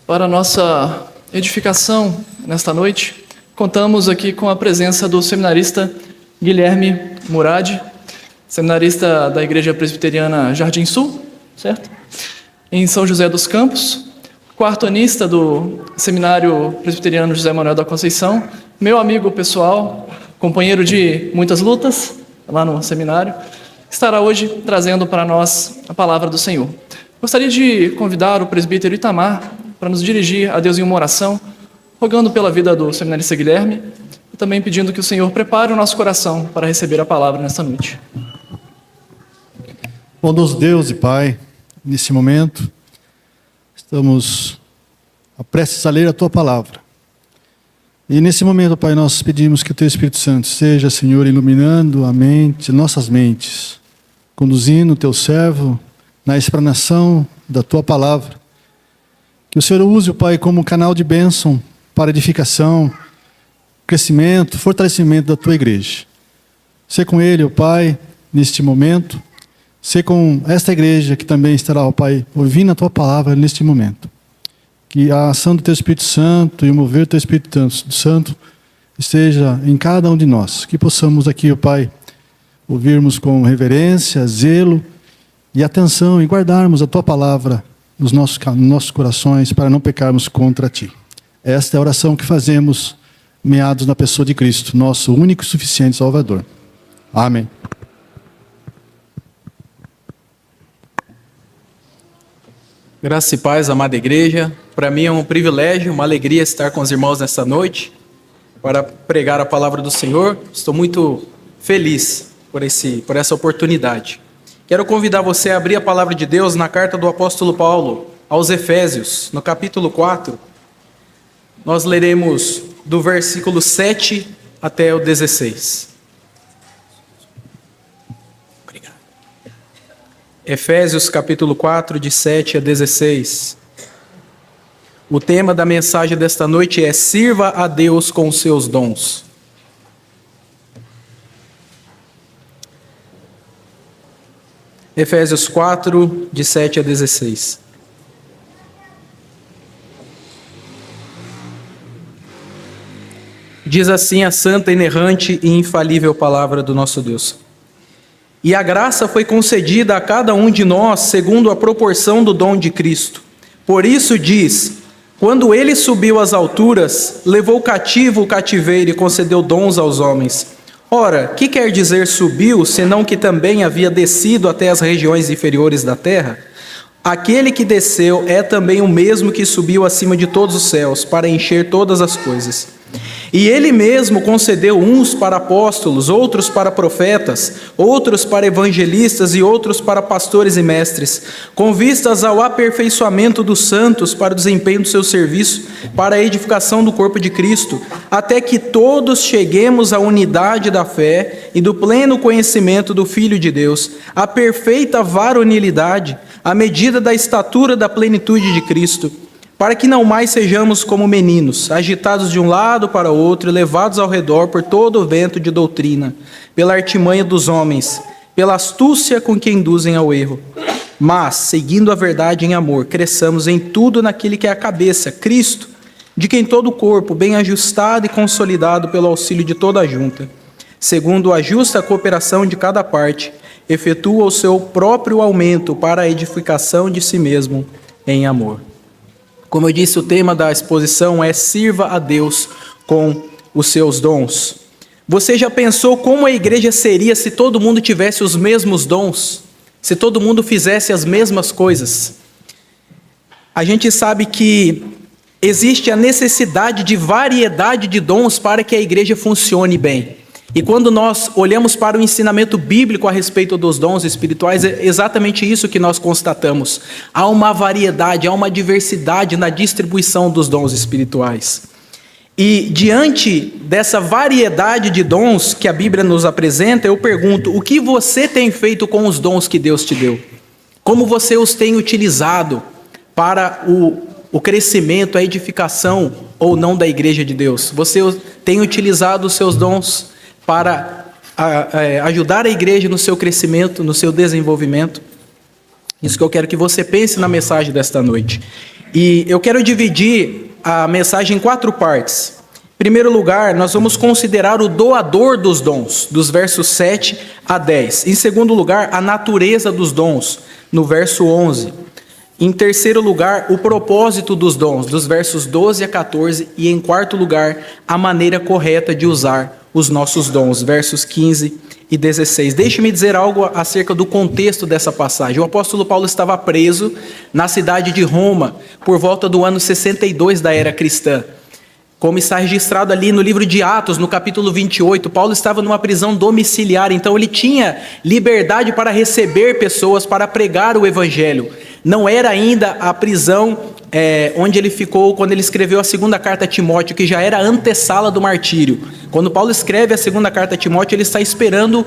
Para a nossa edificação nesta noite, contamos aqui com a presença do seminarista Guilherme Murad, seminarista da Igreja Presbiteriana Jardim Sul, certo? Em São José dos Campos, quarto-anista do Seminário Presbiteriano José Manuel da Conceição, meu amigo pessoal, companheiro de muitas lutas lá no seminário, estará hoje trazendo para nós a palavra do Senhor. Gostaria de convidar o presbítero Itamar para nos dirigir a Deus em uma oração, rogando pela vida do seminarista Guilherme e também pedindo que o Senhor prepare o nosso coração para receber a palavra nesta noite. Bondoso Deus e Pai, nesse momento, estamos prestes a ler a Tua palavra. E nesse momento, Pai, nós pedimos que o Teu Espírito Santo seja, Senhor, iluminando a mente, nossas mentes, conduzindo o Teu servo na explanação da Tua palavra. Que o Senhor use, Pai, como canal de bênção para edificação, crescimento, fortalecimento da Tua igreja. Sê com Ele, ó Pai, neste momento. Sê com esta igreja que também estará, ó Pai, ouvindo a Tua palavra neste momento. Que a ação do Teu Espírito Santo e o mover do Teu Espírito Santo esteja em cada um de nós. Que possamos aqui, ó Pai, ouvirmos com reverência, zelo e atenção e guardarmos a Tua palavra nos nossos corações para não pecarmos contra Ti. Esta é a oração que fazemos meados na pessoa de Cristo, nosso único e suficiente Salvador. Amém. Graça e paz, amada igreja. Para mim é um privilégio, uma alegria estar com os irmãos nesta noite para pregar a palavra do Senhor. Estou muito feliz por essa oportunidade. Quero convidar você a abrir a palavra de Deus na carta do apóstolo Paulo aos Efésios, no capítulo 4. Nós leremos do versículo 7 até o 16. Obrigado. Efésios capítulo 4, de 7 a 16. O tema da mensagem desta noite é: sirva a Deus com os seus dons. Efésios 4, de 7 a 16. Diz assim a santa, inerrante e infalível palavra do nosso Deus. E a graça foi concedida a cada um de nós segundo a proporção do dom de Cristo. Por isso diz: quando ele subiu às alturas, levou cativo o cativeiro e concedeu dons aos homens. Ora, que quer dizer subiu, senão que também havia descido até as regiões inferiores da terra? Aquele que desceu é também o mesmo que subiu acima de todos os céus, para encher todas as coisas. E ele mesmo concedeu uns para apóstolos, outros para profetas, outros para evangelistas e outros para pastores e mestres, com vistas ao aperfeiçoamento dos santos para o desempenho do seu serviço, para a edificação do corpo de Cristo, até que todos cheguemos à unidade da fé e do pleno conhecimento do Filho de Deus, à perfeita varonilidade, à medida da estatura da plenitude de Cristo, para que não mais sejamos como meninos, agitados de um lado para o outro, levados ao redor por todo o vento de doutrina, pela artimanha dos homens, pela astúcia com que induzem ao erro. Mas, seguindo a verdade em amor, cresçamos em tudo naquele que é a cabeça, Cristo, de quem todo o corpo, bem ajustado e consolidado pelo auxílio de toda a junta, segundo a justa cooperação de cada parte, efetua o seu próprio aumento para a edificação de si mesmo em amor. Como eu disse, o tema da exposição é: sirva a Deus com os seus dons. Você já pensou como a igreja seria se todo mundo tivesse os mesmos dons? Se todo mundo fizesse as mesmas coisas? A gente sabe que existe a necessidade de variedade de dons para que a igreja funcione bem. E quando nós olhamos para o ensinamento bíblico a respeito dos dons espirituais, é exatamente isso que nós constatamos. Há uma variedade, há uma diversidade na distribuição dos dons espirituais. E diante dessa variedade de dons que a Bíblia nos apresenta, eu pergunto: o que você tem feito com os dons que Deus te deu? Como você os tem utilizado para o crescimento, a edificação ou não da igreja de Deus? Você tem utilizado os seus dons para ajudar a igreja no seu crescimento, no seu desenvolvimento? Isso que eu quero que você pense na mensagem desta noite. E eu quero dividir a mensagem em 4 partes. Em primeiro lugar, nós vamos considerar o doador dos dons, dos versos 7 a 10. Em segundo lugar, a natureza dos dons, no verso 11. Em terceiro lugar, o propósito dos dons, dos versos 12 a 14. E em quarto lugar, a maneira correta de usar os nossos dons, versos 15 e 16. Deixe-me dizer algo acerca do contexto dessa passagem. O apóstolo Paulo estava preso na cidade de Roma por volta do ano 62 da era cristã. Como está registrado ali no livro de Atos, no capítulo 28, Paulo estava numa prisão domiciliar, então ele tinha liberdade para receber pessoas, para pregar o evangelho. Não era ainda a prisão onde ele ficou quando ele escreveu a segunda carta a Timóteo, que já era a antessala do martírio. Quando Paulo escreve a segunda carta a Timóteo, ele está esperando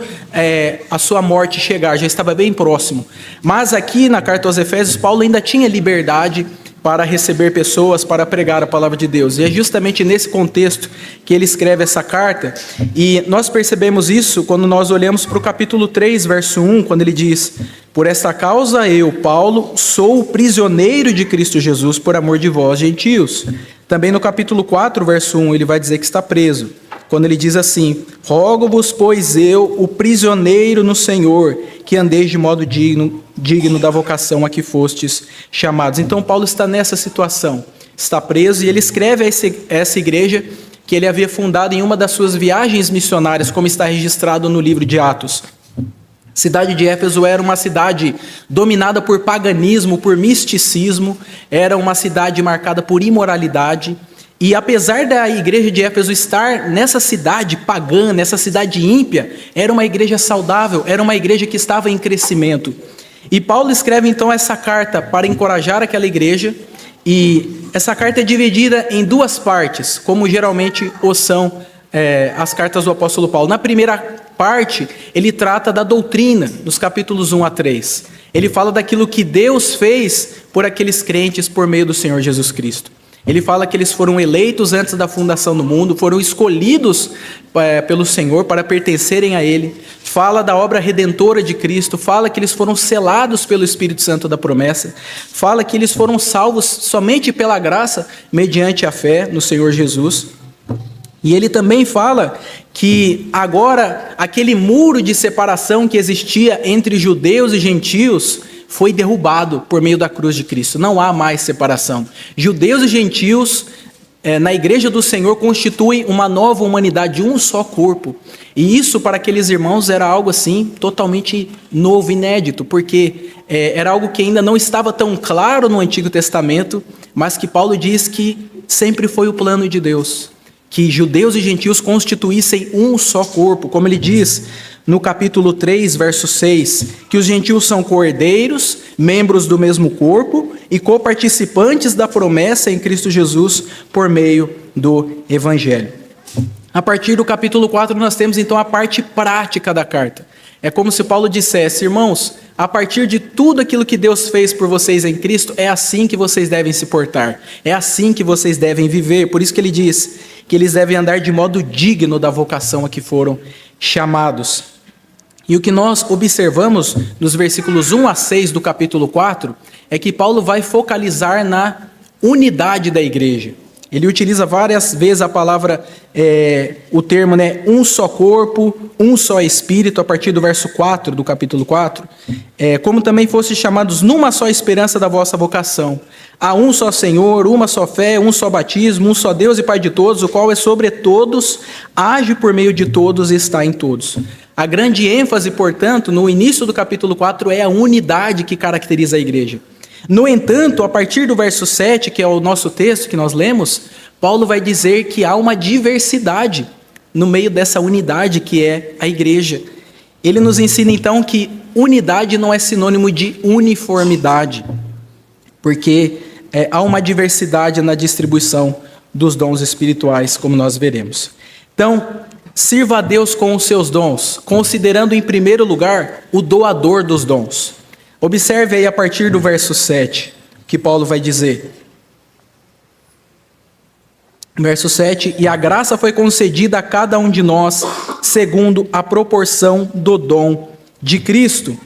a sua morte chegar, já estava bem próximo. Mas aqui na carta aos Efésios, Paulo ainda tinha liberdade para receber pessoas, para pregar a palavra de Deus. E é justamente nesse contexto que ele escreve essa carta. E nós percebemos isso quando nós olhamos para o capítulo 3, verso 1, quando ele diz: por esta causa eu, Paulo, sou prisioneiro de Cristo Jesus por amor de vós, gentios. Também no capítulo 4, verso 1, ele vai dizer que está preso. Quando ele diz assim: rogo-vos, pois eu, o prisioneiro no Senhor, que andeis de modo digno da vocação a que fostes chamados. Então Paulo está nessa situação, está preso, e ele escreve a essa igreja que ele havia fundado em uma das suas viagens missionárias, como está registrado no livro de Atos. A cidade de Éfeso era uma cidade dominada por paganismo, por misticismo, era uma cidade marcada por imoralidade. E apesar da igreja de Éfeso estar nessa cidade pagã, nessa cidade ímpia, era uma igreja saudável, era uma igreja que estava em crescimento. E Paulo escreve então essa carta para encorajar aquela igreja, e essa carta é dividida em 2 partes, como geralmente são as cartas do apóstolo Paulo. Na primeira parte, ele trata da doutrina, dos capítulos 1 a 3. Ele fala daquilo que Deus fez por aqueles crentes por meio do Senhor Jesus Cristo. Ele fala que eles foram eleitos antes da fundação do mundo, foram escolhidos pelo Senhor para pertencerem a Ele. Fala da obra redentora de Cristo, fala que eles foram selados pelo Espírito Santo da promessa, fala que eles foram salvos somente pela graça, mediante a fé no Senhor Jesus. E ele também fala que agora aquele muro de separação que existia entre judeus e gentios foi derrubado por meio da cruz de Cristo. Não há mais separação. Judeus e gentios na igreja do Senhor constituem uma nova humanidade, um só corpo. E isso para aqueles irmãos era algo assim totalmente novo, inédito, porque era algo que ainda não estava tão claro no Antigo Testamento, mas que Paulo diz que sempre foi o plano de Deus, que judeus e gentios constituíssem um só corpo, como ele diz no capítulo 3, verso 6, que os gentios são cordeiros, membros do mesmo corpo e coparticipantes da promessa em Cristo Jesus por meio do Evangelho. A partir do capítulo 4, nós temos então a parte prática da carta. É como se Paulo dissesse: irmãos, a partir de tudo aquilo que Deus fez por vocês em Cristo, é assim que vocês devem se portar, é assim que vocês devem viver. Por isso que ele diz que eles devem andar de modo digno da vocação a que foram chamados. E o que nós observamos nos versículos 1 a 6 do capítulo 4 é que Paulo vai focalizar na unidade da igreja. Ele utiliza várias vezes a palavra, o termo, um só corpo, um só espírito, a partir do verso 4 do capítulo 4, como também fossem chamados numa só esperança da vossa vocação. Há um só Senhor, uma só fé, um só batismo, um só Deus e Pai de todos, o qual é sobre todos, age por meio de todos e está em todos. A grande ênfase, portanto, no início do capítulo 4 é a unidade que caracteriza a igreja. No entanto, a partir do verso 7, que é o nosso texto que nós lemos, Paulo vai dizer que há uma diversidade no meio dessa unidade que é a igreja. Ele nos ensina então que unidade não é sinônimo de uniformidade, porque há uma diversidade na distribuição dos dons espirituais, como nós veremos. Então, sirva a Deus com os seus dons, considerando em primeiro lugar o doador dos dons. Observe aí a partir do verso 7, que Paulo vai dizer. Verso 7, e a graça foi concedida a cada um de nós, segundo a proporção do dom de Cristo.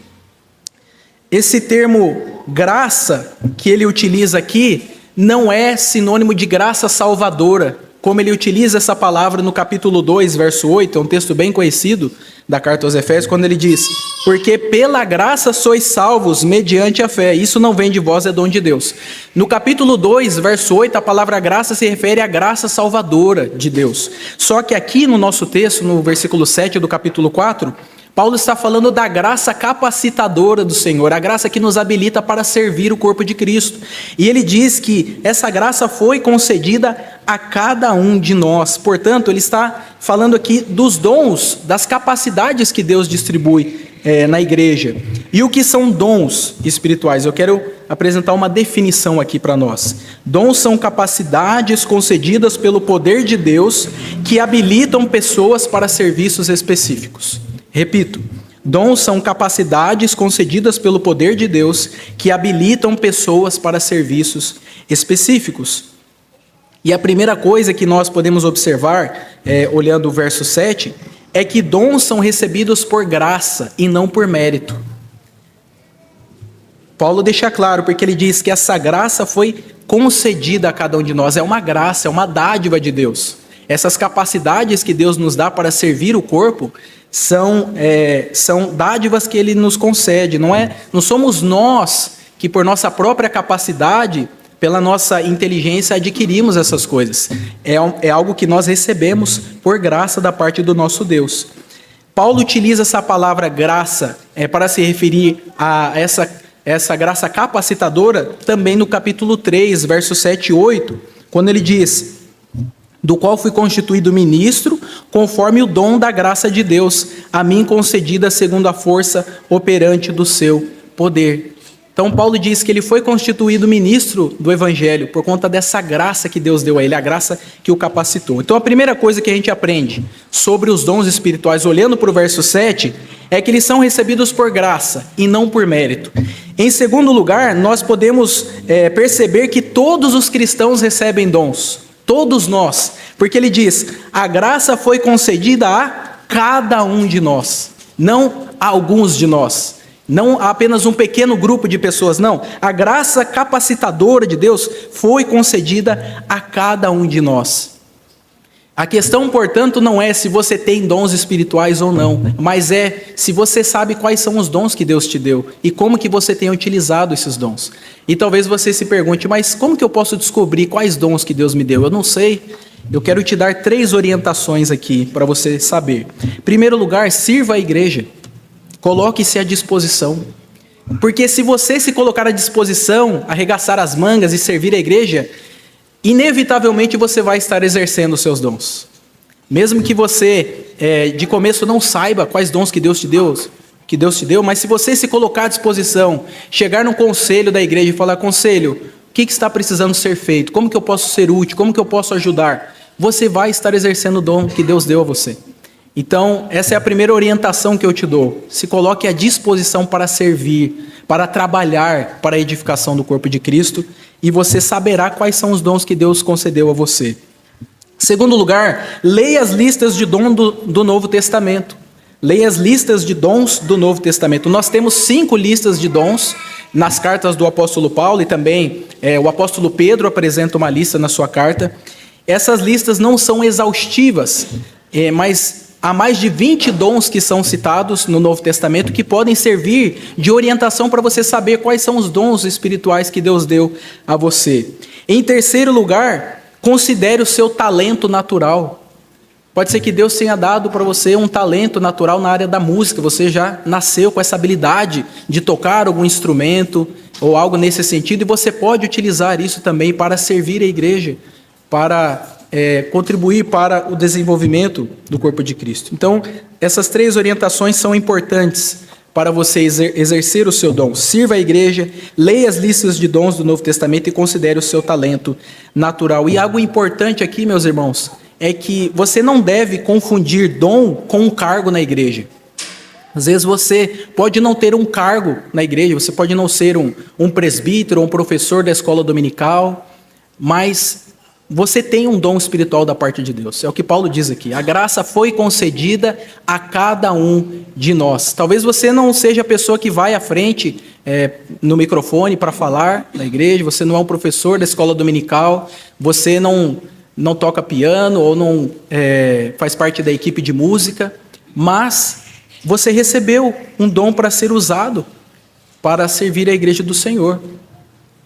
Esse termo graça que ele utiliza aqui, não é sinônimo de graça salvadora, como ele utiliza essa palavra no capítulo 2, verso 8, é um texto bem conhecido da carta aos Efésios, quando ele diz: porque pela graça sois salvos mediante a fé, isso não vem de vós, é dom de Deus. No capítulo 2, verso 8, a palavra graça se refere à graça salvadora de Deus. Só que aqui no nosso texto, no versículo 7 do capítulo 4, Paulo está falando da graça capacitadora do Senhor, a graça que nos habilita para servir o corpo de Cristo. E ele diz que essa graça foi concedida a cada um de nós. Portanto, ele está falando aqui dos dons, das capacidades que Deus distribui na igreja. E o que são dons espirituais? Eu quero apresentar uma definição aqui para nós. Dons são capacidades concedidas pelo poder de Deus que habilitam pessoas para serviços específicos. Repito, dons são capacidades concedidas pelo poder de Deus que habilitam pessoas para serviços específicos. E a primeira coisa que nós podemos observar, olhando o verso 7, é que dons são recebidos por graça e não por mérito. Paulo deixa claro, porque ele diz que essa graça foi concedida a cada um de nós. É uma graça, é uma dádiva de Deus. Essas capacidades que Deus nos dá para servir o corpo são dádivas que Ele nos concede. Não somos nós que, por nossa própria capacidade, pela nossa inteligência, adquirimos essas coisas. É algo que nós recebemos por graça da parte do nosso Deus. Paulo utiliza essa palavra graça para se referir a essa graça capacitadora também no capítulo 3, versos 7 e 8, quando ele diz: do qual fui constituído ministro, conforme o dom da graça de Deus, a mim concedida segundo a força operante do seu poder. Então Paulo diz que ele foi constituído ministro do Evangelho por conta dessa graça que Deus deu a ele, a graça que o capacitou. Então a primeira coisa que a gente aprende sobre os dons espirituais, olhando para o verso 7, é que eles são recebidos por graça e não por mérito. Em segundo lugar, nós podemos perceber que todos os cristãos recebem dons. Todos nós, porque ele diz: a graça foi concedida a cada um de nós, não a alguns de nós, não a apenas um pequeno grupo de pessoas, não. A graça capacitadora de Deus foi concedida a cada um de nós. A questão, portanto, não é se você tem dons espirituais ou não, mas é se você sabe quais são os dons que Deus te deu e como que você tem utilizado esses dons. E talvez você se pergunte: mas como que eu posso descobrir quais dons que Deus me deu? Eu não sei. Eu quero te dar 3 orientações aqui para você saber. Em primeiro lugar, sirva a igreja. Coloque-se à disposição. Porque se você se colocar à disposição, arregaçar as mangas e servir a igreja, inevitavelmente você vai estar exercendo os seus dons. Mesmo que você, de começo, não saiba quais dons que Deus te deu, mas se você se colocar à disposição, chegar no conselho da igreja e falar: conselho, o que está precisando ser feito? Como que eu posso ser útil? Como que eu posso ajudar? Você vai estar exercendo o dom que Deus deu a você. Então, essa é a primeira orientação que eu te dou. Se coloque à disposição para servir, para trabalhar para a edificação do corpo de Cristo, e você saberá quais são os dons que Deus concedeu a você. Segundo lugar, leia as listas de dons do Novo Testamento. Leia as listas de dons do Novo Testamento. Nós temos 5 listas de dons nas cartas do apóstolo Paulo, e também o apóstolo Pedro apresenta uma lista na sua carta. Essas listas não são exaustivas, mas há mais de 20 dons que são citados no Novo Testamento que podem servir de orientação para você saber quais são os dons espirituais que Deus deu a você. Em terceiro lugar, considere o seu talento natural. Pode ser que Deus tenha dado para você um talento natural na área da música. Você já nasceu com essa habilidade de tocar algum instrumento ou algo nesse sentido, e você pode utilizar isso também para servir a igreja, para contribuir para o desenvolvimento do corpo de Cristo. Então, essas 3 orientações são importantes para você exercer o seu dom. Sirva a igreja, leia as listas de dons do Novo Testamento e considere o seu talento natural. E algo importante aqui, meus irmãos, é que você não deve confundir dom com um cargo na igreja. Às vezes você pode não ter um cargo na igreja, você pode não ser um presbítero ou um professor da escola dominical, mas você tem um dom espiritual da parte de Deus. É o que Paulo diz aqui. A graça foi concedida a cada um de nós. Talvez você não seja a pessoa que vai à frente no microfone para falar na igreja, você não é um professor da escola dominical, você não toca piano ou não faz parte da equipe de música, mas você recebeu um dom para ser usado para servir a igreja do Senhor.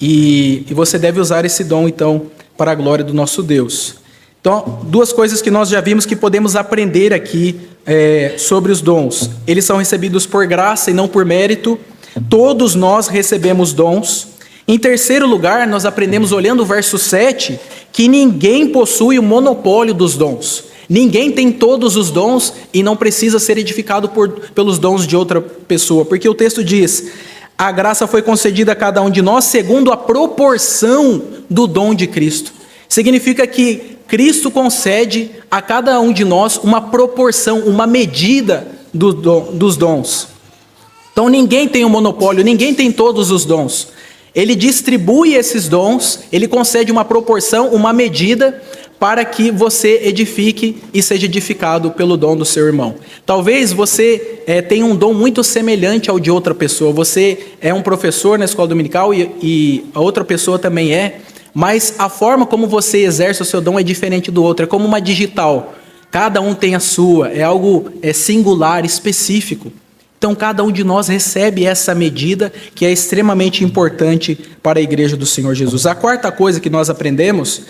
E você deve usar esse dom, então, para a glória do nosso Deus. Então, duas coisas que nós já vimos que podemos aprender aqui sobre os dons. Eles são recebidos por graça e não por mérito. Todos nós recebemos dons. Em terceiro lugar, nós aprendemos, olhando o verso 7, que ninguém possui o monopólio dos dons. Ninguém tem todos os dons e não precisa ser edificado pelos dons de outra pessoa. Porque o texto diz: a graça foi concedida a cada um de nós segundo a proporção do dom de Cristo. Significa que Cristo concede a cada um de nós uma proporção, uma medida dos dons. Então ninguém tem o monopólio, ninguém tem todos os dons. Ele distribui esses dons, ele concede uma proporção, uma medida, para que você edifique e seja edificado pelo dom do seu irmão. Talvez você tenha um dom muito semelhante ao de outra pessoa. Você é um professor na escola dominical e a outra pessoa também é, mas a forma como você exerce o seu dom é diferente do outro. É como uma digital. Cada um tem a sua, é algo singular, específico. Então, cada um de nós recebe essa medida que é extremamente importante para a igreja do Senhor Jesus. A quarta coisa que nós aprendemos,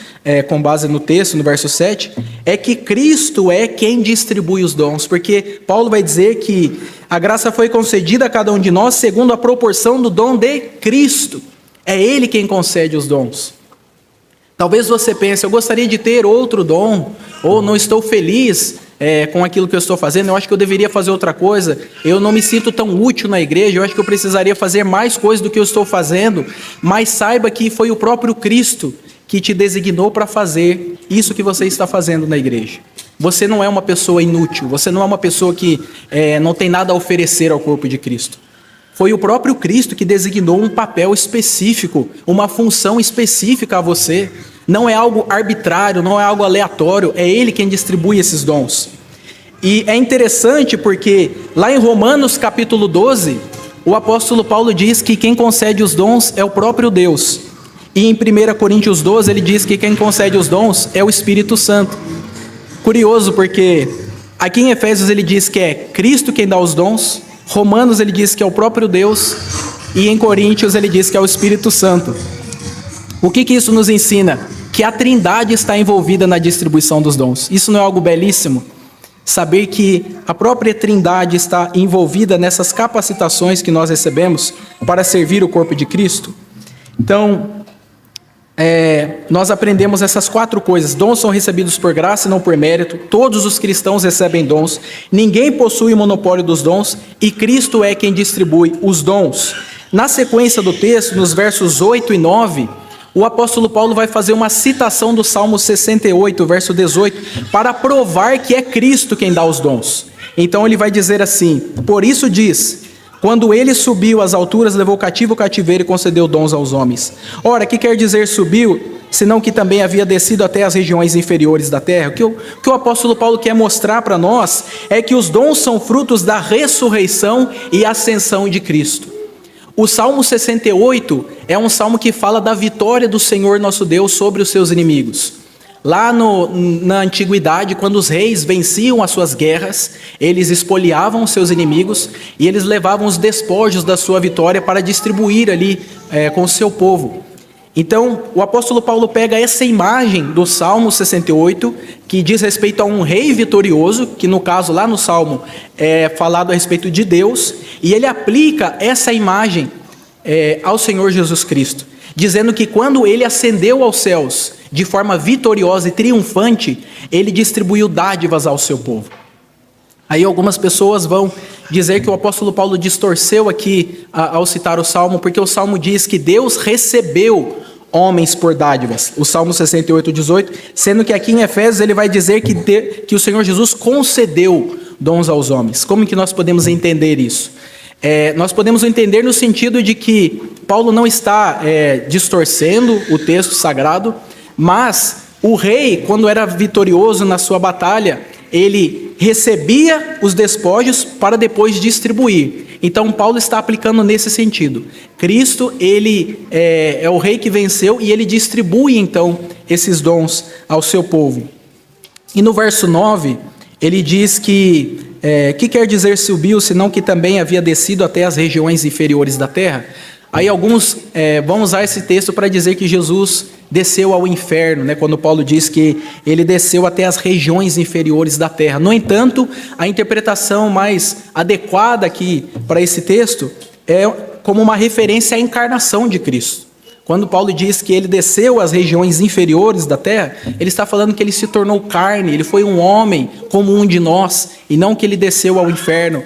com base no texto, no verso 7, é que Cristo é quem distribui os dons. Porque Paulo vai dizer que a graça foi concedida a cada um de nós segundo a proporção do dom de Cristo. É Ele quem concede os dons. Talvez você pense: eu gostaria de ter outro dom, ou não estou feliz com aquilo que eu estou fazendo, eu acho que eu deveria fazer outra coisa, eu não me sinto tão útil na igreja, eu acho que eu precisaria fazer mais coisas do que eu estou fazendo, mas saiba que foi o próprio Cristo que te designou para fazer isso que você está fazendo na igreja. Você não é uma pessoa inútil, você não é uma pessoa que não tem nada a oferecer ao corpo de Cristo. Foi o próprio Cristo que designou um papel específico, uma função específica a você. Não é algo arbitrário, não é algo aleatório, é Ele quem distribui esses dons. E é interessante porque lá em Romanos capítulo 12, o apóstolo Paulo diz que quem concede os dons é o próprio Deus. E em 1 Coríntios 12 ele diz que quem concede os dons é o Espírito Santo. Curioso porque aqui em Efésios ele diz que é Cristo quem dá os dons, Romanos ele diz que é o próprio Deus, e em Coríntios ele diz que é o Espírito Santo. O que isso nos ensina? Que a Trindade está envolvida na distribuição dos dons. Isso não é algo belíssimo? Saber que a própria Trindade está envolvida nessas capacitações que nós recebemos para servir o corpo de Cristo. Então, nós aprendemos essas quatro coisas. Dons são recebidos por graça e não por mérito. Todos os cristãos recebem dons. Ninguém possui o monopólio dos dons e Cristo é quem distribui os dons. Na sequência do texto, nos versos 8 e 9, o apóstolo Paulo vai fazer uma citação do Salmo 68, verso 18, para provar que é Cristo quem dá os dons. Então ele vai dizer assim: por isso diz, quando ele subiu às alturas, levou cativo o cativeiro e concedeu dons aos homens. Ora, que quer dizer subiu, senão que também havia descido até as regiões inferiores da terra? O que o apóstolo Paulo quer mostrar para nós é que os dons são frutos da ressurreição e ascensão de Cristo. O Salmo 68 é um salmo que fala da vitória do Senhor nosso Deus sobre os seus inimigos. Lá na antiguidade, quando os reis venciam as suas guerras, eles espoliavam os seus inimigos e eles levavam os despojos da sua vitória para distribuir ali com o seu povo. Então, o apóstolo Paulo pega essa imagem do Salmo 68, que diz respeito a um rei vitorioso, que no caso lá no Salmo é falado a respeito de Deus, e ele aplica essa imagem ao Senhor Jesus Cristo, dizendo que quando ele ascendeu aos céus de forma vitoriosa e triunfante, ele distribuiu dádivas ao seu povo. Aí algumas pessoas vão dizer que o apóstolo Paulo distorceu aqui ao citar o Salmo, porque o Salmo diz que Deus recebeu homens por dádivas, o Salmo 68, 18, sendo que aqui em Efésios ele vai dizer que o Senhor Jesus concedeu dons aos homens. Como que nós podemos entender isso? Nós podemos entender no sentido de que Paulo não está distorcendo o texto sagrado, mas O rei, quando era vitorioso na sua batalha, ele recebia os despojos para depois distribuir. Então Paulo está aplicando nesse sentido. Cristo, ele é o rei que venceu e ele distribui então esses dons ao seu povo. E no verso 9, ele diz que quer dizer subiu, senão que também havia descido até as regiões inferiores da terra? Aí alguns vão usar esse texto para dizer que Jesus desceu ao inferno, né? Quando Paulo diz que ele desceu até as regiões inferiores da terra. No entanto, a interpretação mais adequada aqui para esse texto é como uma referência à encarnação de Cristo. Quando Paulo diz que ele desceu às regiões inferiores da terra, ele está falando que ele se tornou carne, ele foi um homem como um de nós, e não que ele desceu ao inferno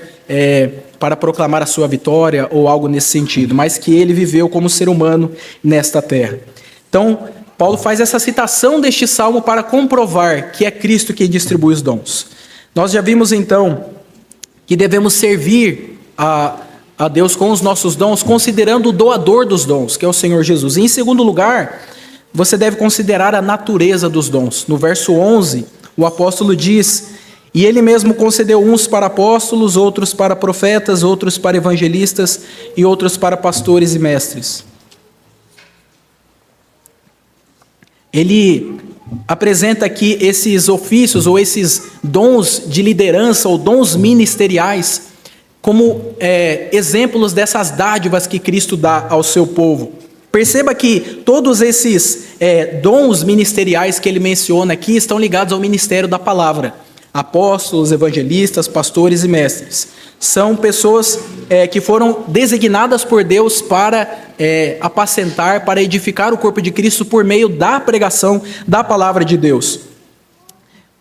para proclamar a sua vitória ou algo nesse sentido, mas que ele viveu como ser humano nesta terra. Então, Paulo faz essa citação deste salmo para comprovar que é Cristo quem distribui os dons. Nós já vimos então que devemos servir a Deus com os nossos dons, considerando o doador dos dons, que é o Senhor Jesus. E em segundo lugar, você deve considerar a natureza dos dons. No verso 11, o apóstolo diz: e ele mesmo concedeu uns para apóstolos, outros para profetas, outros para evangelistas e outros para pastores e mestres. Ele apresenta aqui esses ofícios ou esses dons de liderança ou dons ministeriais como exemplos dessas dádivas que Cristo dá ao seu povo. Perceba que todos esses dons ministeriais que ele menciona aqui estão ligados ao ministério da palavra. Apóstolos, evangelistas, pastores e mestres. São pessoas que foram designadas por Deus para apacentar, para edificar o corpo de Cristo por meio da pregação da palavra de Deus.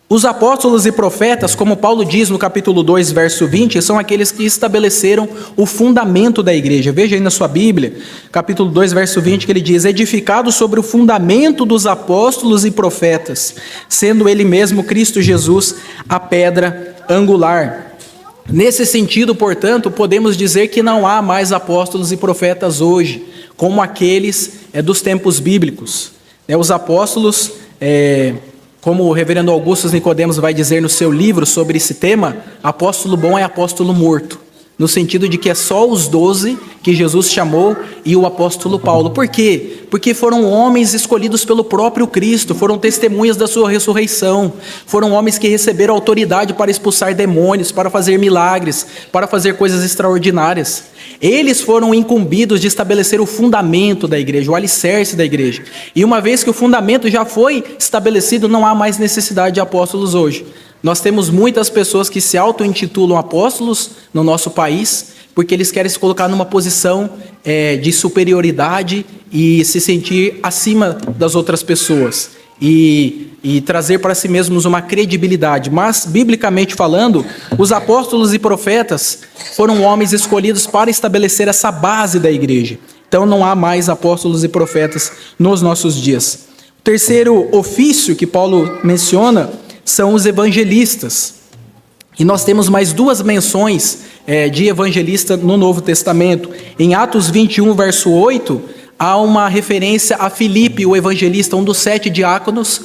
Os apóstolos e profetas, como Paulo diz no capítulo 2, verso 20, são aqueles que estabeleceram o fundamento da igreja. Veja aí na sua Bíblia, capítulo 2, verso 20, que ele diz: edificado sobre o fundamento dos apóstolos e profetas, sendo ele mesmo, Cristo Jesus, a pedra angular. Nesse sentido, portanto, podemos dizer que não há mais apóstolos e profetas hoje, como aqueles dos tempos bíblicos. Os apóstolos, como o reverendo Augusto Nicodemos vai dizer no seu livro sobre esse tema, apóstolo bom é apóstolo morto, no sentido de que é só os 12 que Jesus chamou e o apóstolo Paulo. Por quê? Porque foram homens escolhidos pelo próprio Cristo, foram testemunhas da sua ressurreição, foram homens que receberam autoridade para expulsar demônios, para fazer milagres, para fazer coisas extraordinárias. Eles foram incumbidos de estabelecer o fundamento da igreja, o alicerce da igreja. E uma vez que o fundamento já foi estabelecido, não há mais necessidade de apóstolos hoje. Nós temos muitas pessoas que se auto-intitulam apóstolos no nosso país, porque eles querem se colocar numa posição de superioridade e se sentir acima das outras pessoas. E trazer para si mesmos uma credibilidade. Mas, biblicamente falando, os apóstolos e profetas foram homens escolhidos para estabelecer essa base da igreja. Então não há mais apóstolos e profetas nos nossos dias. O terceiro ofício que Paulo menciona são os evangelistas. E nós temos mais duas menções de evangelista no Novo Testamento. Em Atos 21, verso 8, há uma referência a Filipe, o evangelista, um dos 7 diáconos,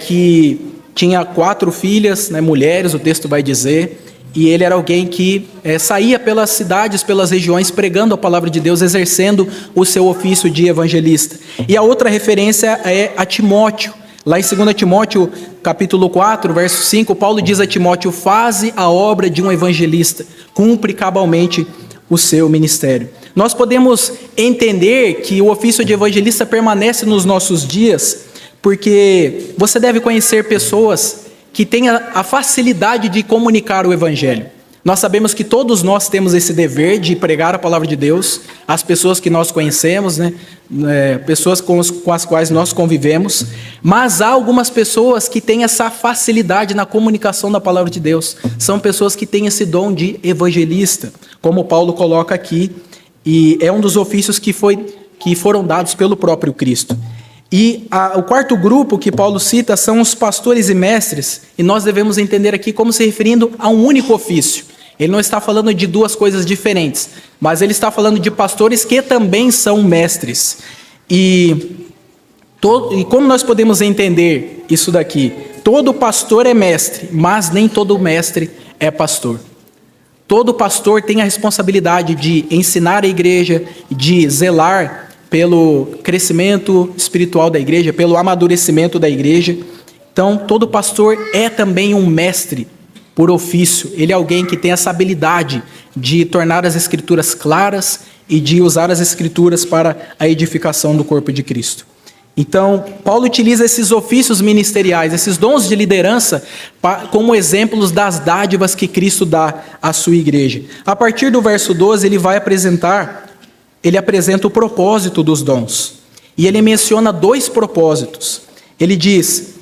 que tinha 4 filhas, mulheres, o texto vai dizer, e ele era alguém que saía pelas cidades, pelas regiões, pregando a palavra de Deus, exercendo o seu ofício de evangelista. E a outra referência é a Timóteo. Lá em 2 Timóteo, capítulo 4, verso 5, Paulo diz a Timóteo: faze a obra de um evangelista, cumpre cabalmente o seu ministério. Nós podemos entender que o ofício de evangelista permanece nos nossos dias, porque você deve conhecer pessoas que têm a facilidade de comunicar o evangelho. Nós sabemos que todos nós temos esse dever de pregar a palavra de Deus às pessoas que nós conhecemos, pessoas com as quais nós convivemos, mas há algumas pessoas que têm essa facilidade na comunicação da palavra de Deus. São pessoas que têm esse dom de evangelista, como Paulo coloca aqui, e é um dos ofícios que foram dados pelo próprio Cristo. E o quarto grupo que Paulo cita são os pastores e mestres, e nós devemos entender aqui como se referindo a um único ofício. Ele não está falando de duas coisas diferentes, mas ele está falando de pastores que também são mestres. E E como nós podemos entender isso daqui? Todo pastor é mestre, mas nem todo mestre é pastor. Todo pastor tem a responsabilidade de ensinar a igreja, de zelar pelo crescimento espiritual da igreja, pelo amadurecimento da igreja. Então, todo pastor é também um mestre por ofício. Ele é alguém que tem essa habilidade de tornar as escrituras claras e de usar as escrituras para a edificação do corpo de Cristo. Então, Paulo utiliza esses ofícios ministeriais, esses dons de liderança, como exemplos das dádivas que Cristo dá à sua igreja. A partir do verso 12, ele apresenta o propósito dos dons. E ele menciona 2 propósitos. Ele diz: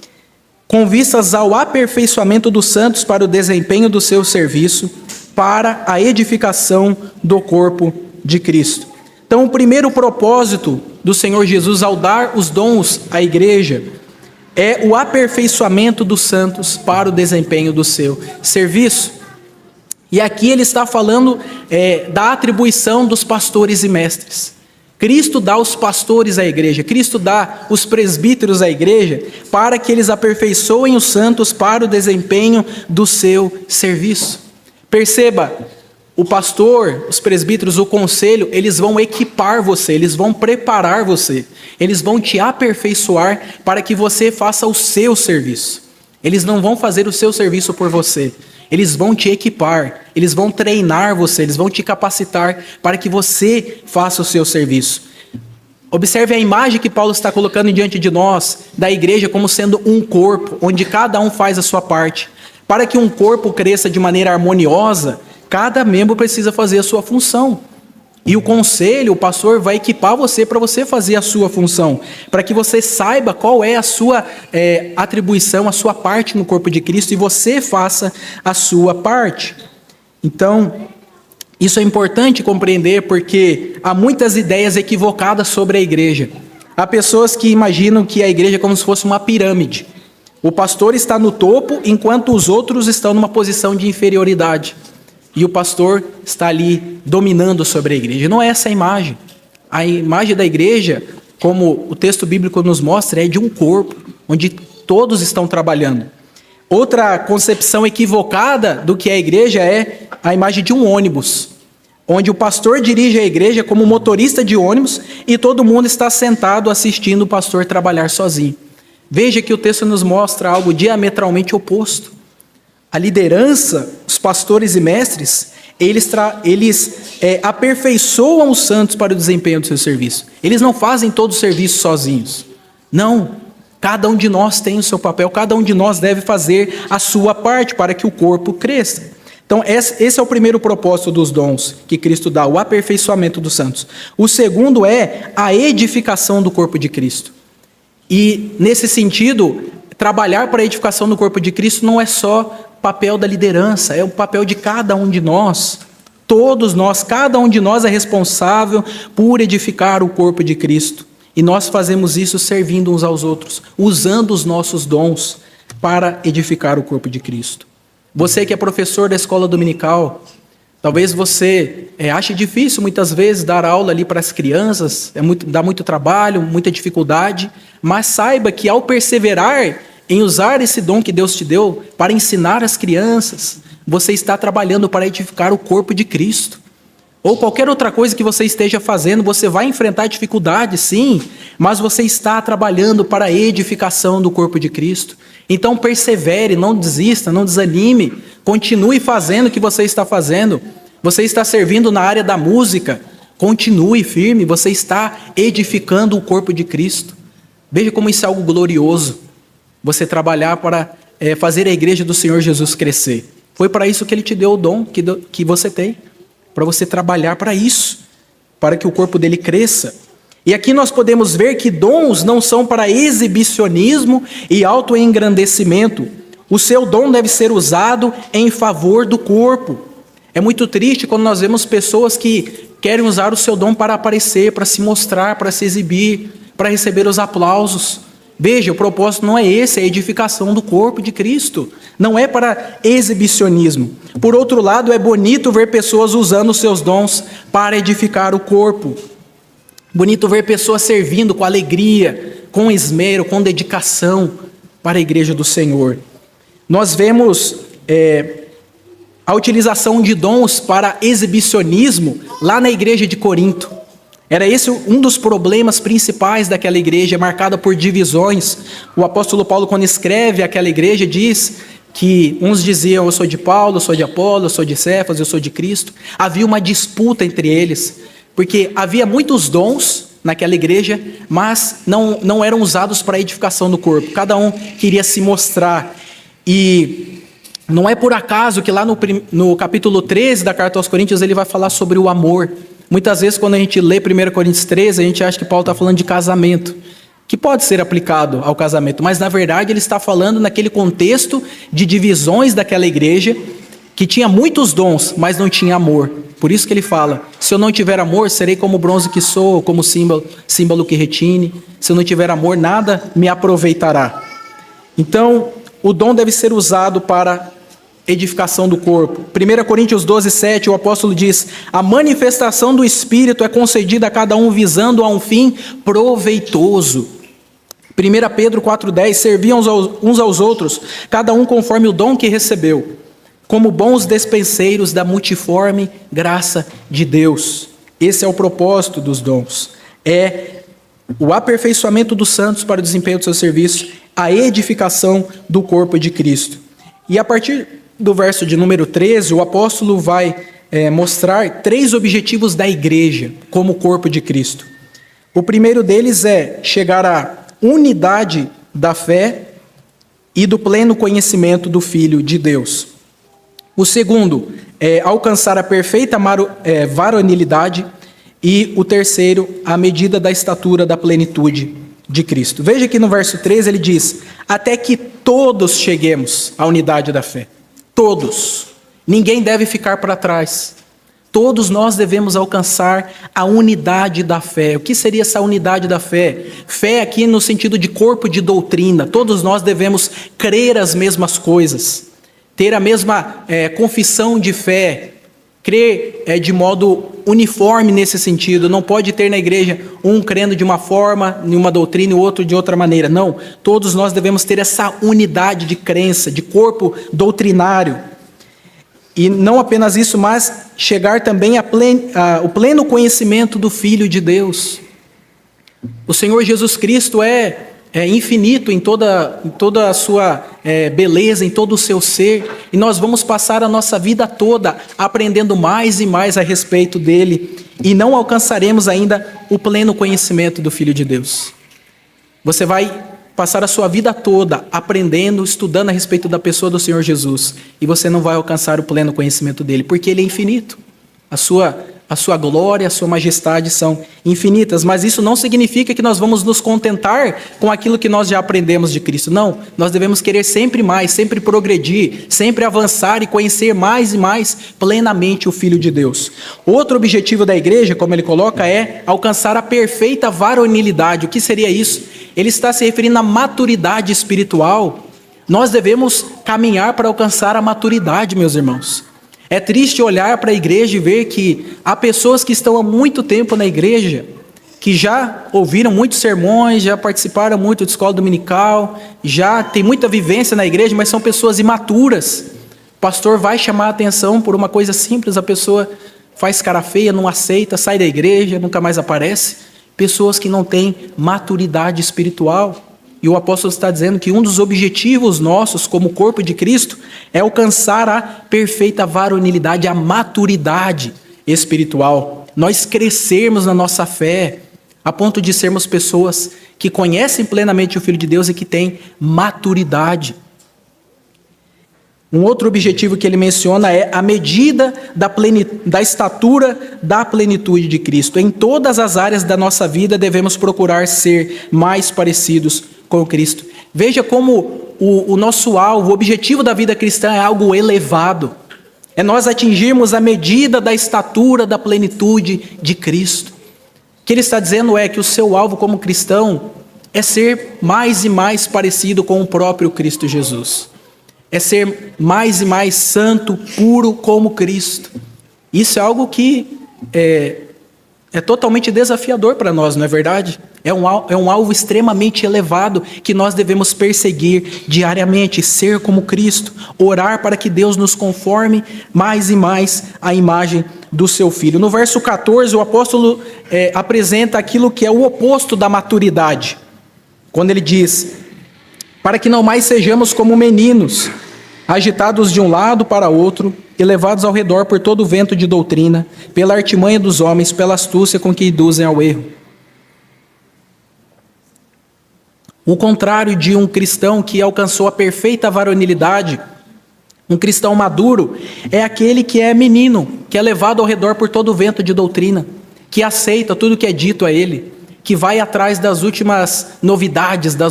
com vistas ao aperfeiçoamento dos santos para o desempenho do seu serviço, para a edificação do corpo de Cristo. Então, o primeiro propósito do Senhor Jesus ao dar os dons à igreja é o aperfeiçoamento dos santos para o desempenho do seu serviço. E aqui ele está falando da atribuição dos pastores e mestres. Cristo dá os pastores à igreja, Cristo dá os presbíteros à igreja para que eles aperfeiçoem os santos para o desempenho do seu serviço. Perceba, o pastor, os presbíteros, o conselho, eles vão equipar você, eles vão preparar você, eles vão te aperfeiçoar para que você faça o seu serviço. Eles não vão fazer o seu serviço por você, eles vão te equipar, eles vão treinar você, eles vão te capacitar para que você faça o seu serviço. Observe a imagem que Paulo está colocando diante de nós, da igreja como sendo um corpo, onde cada um faz a sua parte. Para que um corpo cresça de maneira harmoniosa, cada membro precisa fazer a sua função. E o conselho, o pastor vai equipar você para você fazer a sua função, para que você saiba qual é a sua atribuição, a sua parte no corpo de Cristo, e você faça a sua parte. Então, isso é importante compreender, porque há muitas ideias equivocadas sobre a igreja. Há pessoas que imaginam que a igreja é como se fosse uma pirâmide. O pastor está no topo, enquanto os outros estão numa posição de inferioridade. E o pastor está ali dominando sobre a igreja. Não é essa a imagem. A imagem da igreja, como o texto bíblico nos mostra, é de um corpo, onde todos estão trabalhando. Outra concepção equivocada do que é a igreja é a imagem de um ônibus, onde o pastor dirige a igreja como motorista de ônibus e todo mundo está sentado assistindo o pastor trabalhar sozinho. Veja que o texto nos mostra algo diametralmente oposto. A liderança, os pastores e mestres, eles aperfeiçoam os santos para o desempenho do seu serviço. Eles não fazem todo o serviço sozinhos. Não, cada um de nós tem o seu papel, cada um de nós deve fazer a sua parte para que o corpo cresça. Então, esse é o primeiro propósito dos dons que Cristo dá, o aperfeiçoamento dos santos. O segundo é a edificação do corpo de Cristo. E, nesse sentido, trabalhar para a edificação do corpo de Cristo não é só papel da liderança, é o papel de cada um de nós. Todos nós, cada um de nós é responsável por edificar o corpo de Cristo. E nós fazemos isso servindo uns aos outros, usando os nossos dons para edificar o corpo de Cristo. Você que é professor da escola dominical, talvez você ache difícil muitas vezes dar aula ali para as crianças, dá muito trabalho, muita dificuldade, mas saiba que ao perseverar em usar esse dom que Deus te deu para ensinar as crianças, você está trabalhando para edificar o corpo de Cristo. Ou qualquer outra coisa que você esteja fazendo, você vai enfrentar dificuldades, sim, mas você está trabalhando para a edificação do corpo de Cristo. Então persevere, não desista, não desanime, continue fazendo o que você está fazendo. Você está servindo na área da música, continue firme, você está edificando o corpo de Cristo. Veja como isso é algo glorioso. Você trabalhar para fazer a igreja do Senhor Jesus crescer. Foi para isso que Ele te deu o dom que você tem. Para você trabalhar para isso. Para que o corpo dele cresça. E aqui nós podemos ver que dons não são para exibicionismo e autoengrandecimento. O seu dom deve ser usado em favor do corpo. É muito triste quando nós vemos pessoas que querem usar o seu dom para aparecer, para se mostrar, para se exibir, para receber os aplausos. Veja, o propósito não é esse, é a edificação do corpo de Cristo. Não é para exibicionismo. Por outro lado, é bonito ver pessoas usando os seus dons para edificar o corpo. Bonito ver pessoas servindo com alegria, com esmero, com dedicação para a igreja do Senhor. Nós vemos a utilização de dons para exibicionismo lá na igreja de Corinto. Era esse um dos problemas principais daquela igreja, marcada por divisões. O apóstolo Paulo, quando escreve aquela igreja, diz que uns diziam: eu sou de Paulo, eu sou de Apolo, eu sou de Cefas, eu sou de Cristo. Havia uma disputa entre eles, porque havia muitos dons naquela igreja, mas não eram usados para a edificação do corpo. Cada um queria se mostrar. E não é por acaso que lá no capítulo 13 da carta aos Coríntios ele vai falar sobre o amor. Muitas vezes, quando a gente lê 1 Coríntios 13, a gente acha que Paulo está falando de casamento, que pode ser aplicado ao casamento, mas na verdade ele está falando naquele contexto de divisões daquela igreja, que tinha muitos dons, mas não tinha amor. Por isso que ele fala: se eu não tiver amor, serei como o bronze que sou, ou como símbolo que retine. Se eu não tiver amor, nada me aproveitará. Então, o dom deve ser usado para edificação do corpo. 1 Coríntios 12, 7, o apóstolo diz: a manifestação do Espírito é concedida a cada um visando a um fim proveitoso. 1 Pedro 4,10, serviam uns aos outros, cada um conforme o dom que recebeu, como bons despenseiros da multiforme graça de Deus. Esse é o propósito dos dons. É o aperfeiçoamento dos santos para o desempenho do seu serviço, a edificação do corpo de Cristo. E a partir do verso de número 13, o apóstolo vai mostrar 3 objetivos da igreja como corpo de Cristo. O primeiro deles é chegar à unidade da fé e do pleno conhecimento do Filho de Deus. O segundo é alcançar a perfeita varonilidade. E o terceiro, a medida da estatura da plenitude de Cristo. Veja que no verso 13 ele diz: até que todos cheguemos à unidade da fé. Todos. Ninguém deve ficar para trás. Todos nós devemos alcançar a unidade da fé. O que seria essa unidade da fé? Fé aqui no sentido de corpo de doutrina. Todos nós devemos crer as mesmas coisas, ter a mesma confissão de fé, crer de modo uniforme nesse sentido. Não pode ter na igreja um crendo de uma forma, em uma doutrina, e o outro de outra maneira. Não, todos nós devemos ter essa unidade de crença, de corpo doutrinário. E não apenas isso, mas chegar também ao pleno conhecimento do Filho de Deus. O Senhor Jesus Cristo é infinito em toda a sua beleza, em todo o seu ser, e nós vamos passar a nossa vida toda aprendendo mais e mais a respeito dele, e não alcançaremos ainda o pleno conhecimento do Filho de Deus. Você vai passar a sua vida toda aprendendo, estudando a respeito da pessoa do Senhor Jesus, e você não vai alcançar o pleno conhecimento dele, porque ele é infinito. A sua glória, a sua majestade são infinitas, mas isso não significa que nós vamos nos contentar com aquilo que nós já aprendemos de Cristo. Não, nós devemos querer sempre mais, sempre progredir, sempre avançar e conhecer mais e mais plenamente o Filho de Deus. Outro objetivo da igreja, como ele coloca, é alcançar a perfeita varonilidade. O que seria isso? Ele está se referindo à maturidade espiritual. Nós devemos caminhar para alcançar a maturidade, meus irmãos. É triste olhar para a igreja e ver que há pessoas que estão há muito tempo na igreja, que já ouviram muitos sermões, já participaram muito de escola dominical, já tem muita vivência na igreja, mas são pessoas imaturas. O pastor vai chamar a atenção por uma coisa simples, a pessoa faz cara feia, não aceita, sai da igreja, nunca mais aparece. Pessoas que não têm maturidade espiritual. E o apóstolo está dizendo que um dos objetivos nossos como corpo de Cristo é alcançar a perfeita varonilidade, a maturidade espiritual. Nós crescermos na nossa fé, a ponto de sermos pessoas que conhecem plenamente o Filho de Deus e que têm maturidade. Um outro objetivo que ele menciona é a medida da estatura da plenitude de Cristo. Em todas as áreas da nossa vida devemos procurar ser mais parecidos com Cristo. Veja como o nosso alvo, o objetivo da vida cristã é algo elevado. É nós atingirmos a medida da estatura da plenitude de Cristo. O que ele está dizendo é que o seu alvo como cristão é ser mais e mais parecido com o próprio Cristo Jesus. É ser mais e mais santo, puro como Cristo. Isso é algo que é totalmente desafiador para nós, não é verdade? É um alvo extremamente elevado que nós devemos perseguir diariamente, ser como Cristo, orar para que Deus nos conforme mais e mais à imagem do seu Filho. No verso 14, o apóstolo apresenta aquilo que é o oposto da maturidade, quando ele diz: para que não mais sejamos como meninos, agitados de um lado para outro e levados ao redor por todo o vento de doutrina, pela artimanha dos homens, pela astúcia com que induzem ao erro. O contrário de um cristão que alcançou a perfeita varonilidade, um cristão maduro, é aquele que é menino, que é levado ao redor por todo o vento de doutrina, que aceita tudo que é dito a ele, que vai atrás das últimas novidades, da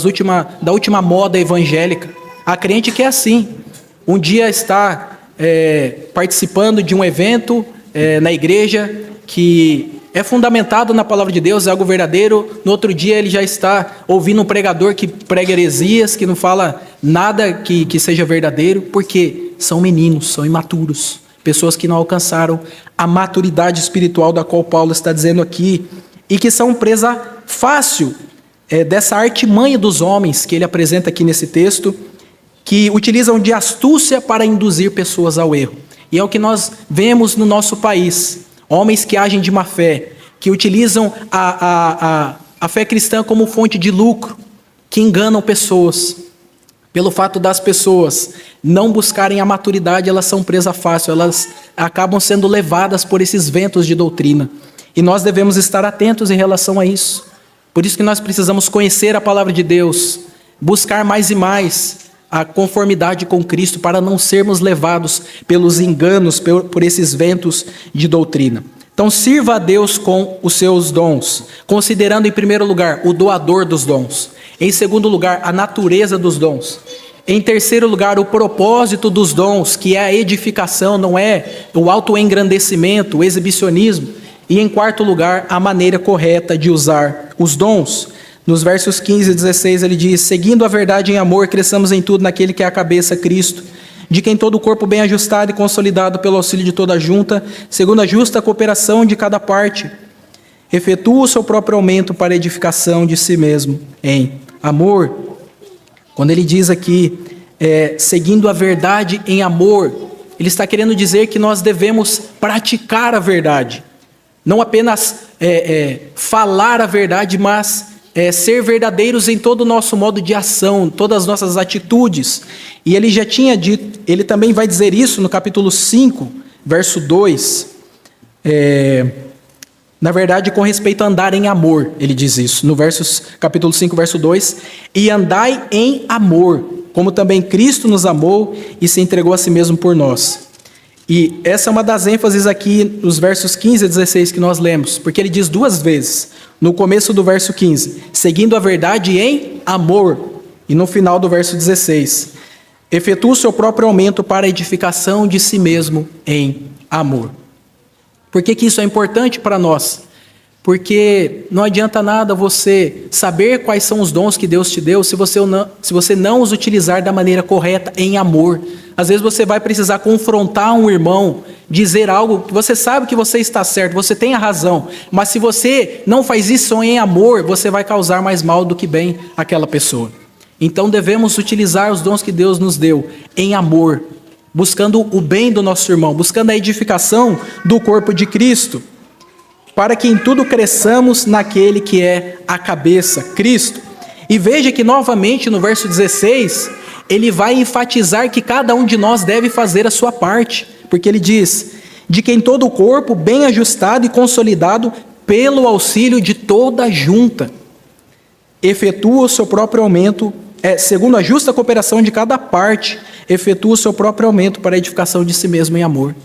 última moda evangélica. Há crente que é assim. Um dia está participando de um evento na igreja que é fundamentado na palavra de Deus, é algo verdadeiro. No outro dia ele já está ouvindo um pregador que prega heresias, que não fala nada que seja verdadeiro, porque são meninos, são imaturos, pessoas que não alcançaram a maturidade espiritual da qual Paulo está dizendo aqui, e que são presa fácil dessa artimanha dos homens que ele apresenta aqui nesse texto, que utilizam de astúcia para induzir pessoas ao erro. E é o que nós vemos no nosso país. Homens que agem de má fé, que utilizam a fé cristã como fonte de lucro, que enganam pessoas. Pelo fato das pessoas não buscarem a maturidade, elas são presa fácil, elas acabam sendo levadas por esses ventos de doutrina. E nós devemos estar atentos em relação a isso. Por isso que nós precisamos conhecer a palavra de Deus, buscar mais e mais a conformidade com Cristo, para não sermos levados pelos enganos, por esses ventos de doutrina. Então, sirva a Deus com os seus dons, considerando em primeiro lugar o doador dos dons, em segundo lugar a natureza dos dons, em terceiro lugar o propósito dos dons, que é a edificação, não é o autoengrandecimento, o exibicionismo, e em quarto lugar a maneira correta de usar os dons. Nos versos 15 e 16 ele diz: seguindo a verdade em amor, cresçamos em tudo naquele que é a cabeça, Cristo, de quem todo o corpo bem ajustado e consolidado pelo auxílio de toda a junta, segundo a justa cooperação de cada parte, efetua o seu próprio aumento para a edificação de si mesmo em amor. Quando ele diz aqui, seguindo a verdade em amor, ele está querendo dizer que nós devemos praticar a verdade, não apenas falar a verdade, mas ser verdadeiros em todo o nosso modo de ação, todas as nossas atitudes. E ele já tinha dito, ele também vai dizer isso no capítulo 5, verso 2, na verdade com respeito a andar em amor, ele diz isso, no capítulo 5, verso 2, e andai em amor, como também Cristo nos amou e se entregou a si mesmo por nós. E essa é uma das ênfases aqui nos versos 15 a 16 que nós lemos, porque ele diz duas vezes, no começo do verso 15, seguindo a verdade em amor, e no final do verso 16, efetua o seu próprio aumento para a edificação de si mesmo em amor. Por que isso é importante para nós? Porque não adianta nada você saber quais são os dons que Deus te deu se você não os utilizar da maneira correta em amor. Às vezes você vai precisar confrontar um irmão, dizer algo que você sabe que você está certo, você tem a razão, mas se você não faz isso em amor, você vai causar mais mal do que bem àquela pessoa. Então devemos utilizar os dons que Deus nos deu em amor, buscando o bem do nosso irmão, buscando a edificação do corpo de Cristo, para que em tudo cresçamos naquele que é a cabeça, Cristo. E veja que novamente no verso 16, ele vai enfatizar que cada um de nós deve fazer a sua parte, porque ele diz, de quem todo o corpo bem ajustado e consolidado pelo auxílio de toda a junta, efetua o seu próprio aumento, segundo a justa cooperação de cada parte, efetua o seu próprio aumento para a edificação de si mesmo em amor.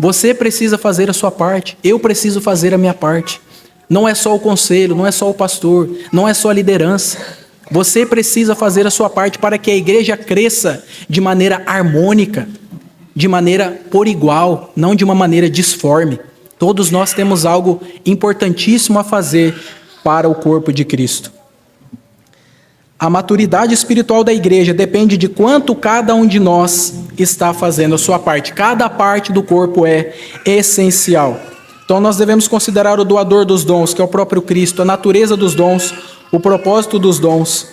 Você precisa fazer a sua parte, eu preciso fazer a minha parte. Não é só o conselho, não é só o pastor, não é só a liderança. Você precisa fazer a sua parte para que a igreja cresça de maneira harmônica, de maneira por igual, não de uma maneira disforme. Todos nós temos algo importantíssimo a fazer para o corpo de Cristo. A maturidade espiritual da igreja depende de quanto cada um de nós está fazendo a sua parte. Cada parte do corpo é essencial. Então nós devemos considerar o doador dos dons, que é o próprio Cristo, a natureza dos dons, o propósito dos dons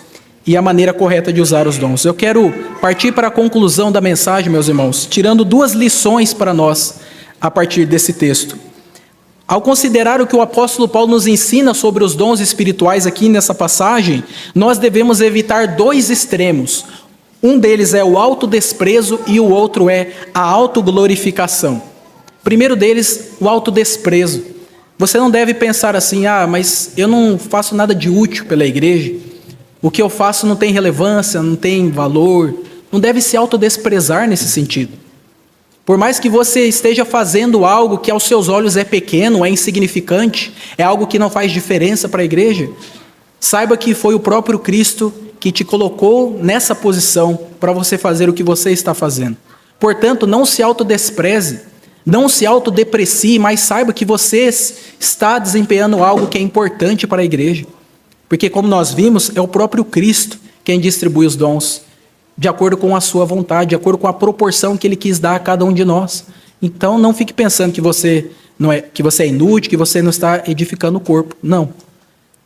e a maneira correta de usar os dons. Eu quero partir para a conclusão da mensagem, meus irmãos, tirando 2 lições para nós a partir desse texto. Ao considerar o que o apóstolo Paulo nos ensina sobre os dons espirituais aqui nessa passagem, nós devemos evitar 2 extremos. Um deles é o autodesprezo e o outro é a autoglorificação. Primeiro deles, o autodesprezo. Você não deve pensar assim, mas eu não faço nada de útil pela igreja. O que eu faço não tem relevância, não tem valor. Não deve se autodesprezar nesse sentido. Por mais que você esteja fazendo algo que aos seus olhos é pequeno, é insignificante, é algo que não faz diferença para a igreja, saiba que foi o próprio Cristo que te colocou nessa posição para você fazer o que você está fazendo. Portanto, não se autodespreze, não se autodeprecie, mas saiba que você está desempenhando algo que é importante para a igreja. Porque, como nós vimos, é o próprio Cristo quem distribui os dons, de acordo com a sua vontade, de acordo com a proporção que Ele quis dar a cada um de nós. Então, não fique pensando que você é inútil, que você não está edificando o corpo. Não.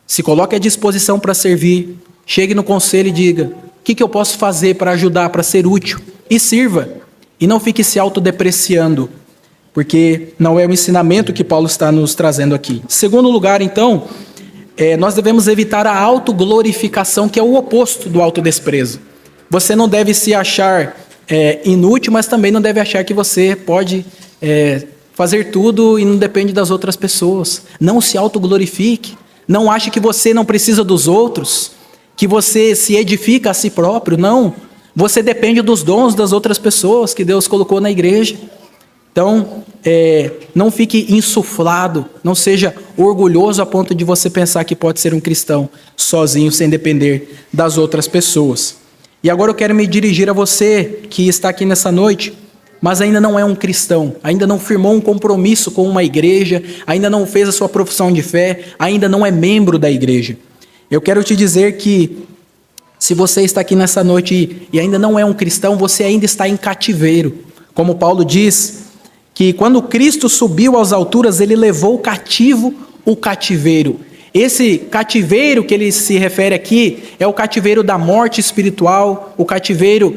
Se coloque à disposição para servir, chegue no conselho e diga, o que eu posso fazer para ajudar, para ser útil? E sirva. E não fique se autodepreciando, porque não é o ensinamento que Paulo está nos trazendo aqui. Segundo lugar, então, nós devemos evitar a autoglorificação, que é o oposto do autodesprezo. Você não deve se achar inútil, mas também não deve achar que você pode fazer tudo e não depende das outras pessoas. Não se autoglorifique. Não ache que você não precisa dos outros, que você se edifica a si próprio. Não. Você depende dos dons das outras pessoas que Deus colocou na igreja. Então, não fique insuflado, não seja orgulhoso a ponto de você pensar que pode ser um cristão sozinho, sem depender das outras pessoas. E agora eu quero me dirigir a você que está aqui nessa noite, mas ainda não é um cristão, ainda não firmou um compromisso com uma igreja, ainda não fez a sua profissão de fé, ainda não é membro da igreja. Eu quero te dizer que se você está aqui nessa noite e ainda não é um cristão, você ainda está em cativeiro. Como Paulo diz, que quando Cristo subiu às alturas, Ele levou cativo o cativeiro. Esse cativeiro que ele se refere aqui é o cativeiro da morte espiritual, o cativeiro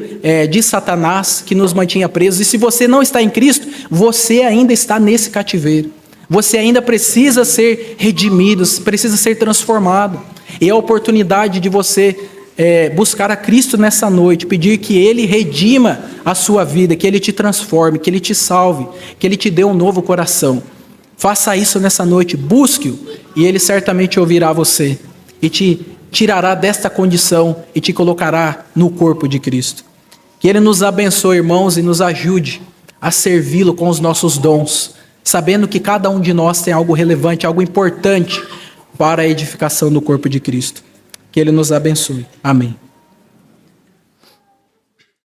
de Satanás que nos mantinha presos. E se você não está em Cristo, você ainda está nesse cativeiro. Você ainda precisa ser redimido, precisa ser transformado. E é a oportunidade de você buscar a Cristo nessa noite, pedir que Ele redima a sua vida, que Ele te transforme, que Ele te salve, que Ele te dê um novo coração. Faça isso nessa noite, busque-o, e Ele certamente ouvirá você, e te tirará desta condição, e te colocará no corpo de Cristo. Que Ele nos abençoe, irmãos, e nos ajude a servi-lo com os nossos dons, sabendo que cada um de nós tem algo relevante, algo importante para a edificação do corpo de Cristo. Que Ele nos abençoe. Amém.